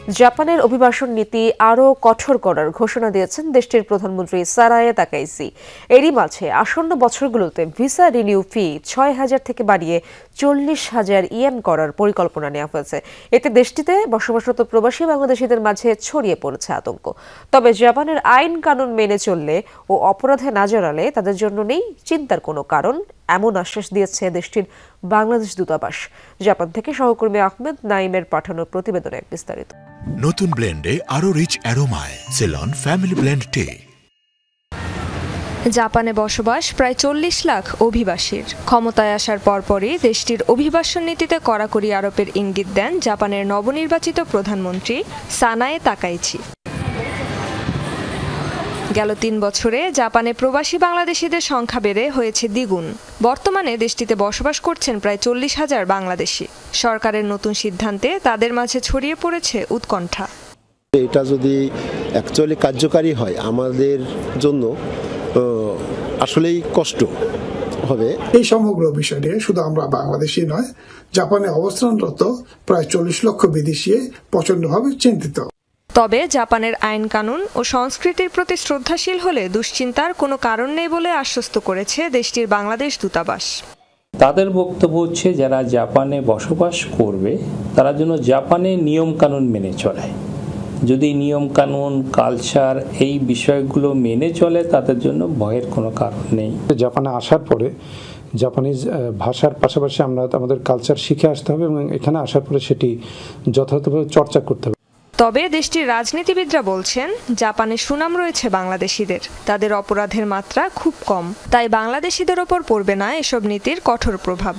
জাপানের অভিবাসন নীতি আরও কঠোর করার ঘোষণা দিয়েছেন দেশটির প্রধানমন্ত্রী সানায়ে তাকাইচি। এরই মাঝে আসন্ন বছরগুলোতে ভিসা রিনিউ ফি ৬,০০০ থেকে বাড়িয়ে ৪০,০০০ ইয়েন করার পরিকল্পনা নেওয়া হয়েছে। এতে দেশটিতে বসবাসরত প্রবাসী বাংলাদেশিদের মাঝে ছড়িয়ে পড়েছে আতঙ্ক। তবে জাপানের আইন কানুন মেনে চললে ও অপরাধে না জড়ালে তাদের জন্য নেই চিন্তার কোনো কারণ, এমন আশ্বাস দিয়েছে দেশটির বাংলাদেশ দূতাবাস। জাপান থেকে সহকর্মী আহমেদ নাইমের পাঠানো প্রতিবেদনে বিস্তারিত। নতুন ব্লেন্ডে আরো রিচ অ্যারোমায় সেলন ফ্যামিলি ব্লেন্ড টে। জাপানে বসবাস প্রায় ৪০ লাখ অভিবাসীর। ক্ষমতায় আসার পরপরই দেশটির অভিবাসন নীতিতে কড়াকড়ি আরোপের ইঙ্গিত দেন জাপানের নবনির্বাচিত প্রধানমন্ত্রী সানায়ে তাকাইচি। গেল ৩ বছরে জাপানে প্রবাসী বাংলাদেশিদের সংখ্যা বেড়ে হয়েছে দ্বিগুণ। বর্তমানে দেশটিতে বসবাস করছেন প্রায় ৪০,০০০ বাংলাদেশি। সরকারের নতুন সিদ্ধান্তে তাদের মাঝে ছড়িয়ে পড়েছে উৎকণ্ঠা। এটা যদি অ্যাকচুয়ালি কার্যকারী হয় আমাদের জন্য আসলেই কষ্ট হবে। এই সমগ্র বিষয়টি শুধু আমরা বাংলাদেশি নয়, জাপানে অবস্থানরত প্রায় ৪০ লক্ষ বিদেশি প্রচন্ডভাবে চিন্তিত। তবে জাপানের আইন কানুন ও সংস্কৃতির প্রতি শ্রদ্ধাশীল হলে দুশ্চিন্তার কোনো কারণ নেই বলে আশ্বস্ত করেছে দেশটির বাংলাদেশ দূতাবাস। তাদের বক্তব্য হচ্ছে যারা জাপানে বসবাস করবে তারা যেন জাপানের নিয়ম কানুন মেনে চলে। যদি নিয়ম কানুন কালচার এই বিষয়গুলো মেনে চলে তাদের জন্য ভয়ের কোনো কারণ নেই। জাপানে আসার পরে জাপানিজ ভাষার পাশাপাশি আমরা আমাদের কালচার শিখে আসতে হবে এবং এখানে আসার পরে সেটি যথাযথভাবে চর্চা করতে হবে। তবে দেশটির রাজনীতিবিদরা বলছেন জাপানে সুনাম রয়েছে বাংলাদেশিদের, তাদের অপরাধের মাত্রা খুব কম, তাই বাংলাদেশিদের ওপর পড়বে না এসব নীতির কঠোর প্রভাব।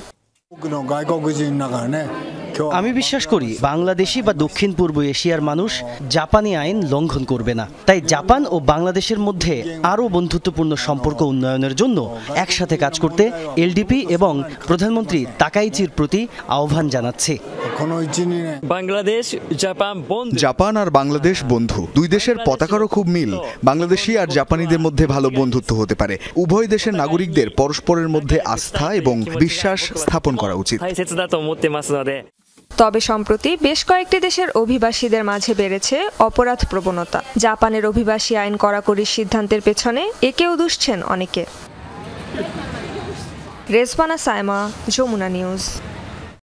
আমি বিশ্বাস করি বাংলাদেশি বা দক্ষিণ পূর্ব এশিয়ার মানুষ জাপানি আইন লঙ্ঘন করবে না। তাই জাপান ও বাংলাদেশের মধ্যে আরও বন্ধুত্বপূর্ণ সম্পর্ক উন্নয়নের জন্য একসাথে কাজ করতে এলডিপি এবং প্রধানমন্ত্রী তাকাইচির প্রতি আহ্বান জানাচ্ছে। জাপান আর বাংলাদেশ বন্ধু, দুই দেশের পতাকারও খুব মিল। বাংলাদেশি আর জাপানিদের মধ্যে ভালো বন্ধুত্ব হতে পারে। উভয় দেশের নাগরিকদের পরস্পরের মধ্যে আস্থা এবং বিশ্বাস স্থাপন করা উচিত। তবে সম্প্রতি বেশ কয়েকটি দেশের অভিবাসীদের মাঝে বেড়েছে অপরাধ প্রবণতা। জাপানের অভিবাসী আইন কড়াকড়ির সিদ্ধান্তের পেছনে একেও দুষছেন অনেকে। রেজবানা সাইমা, যমুনা নিউজ।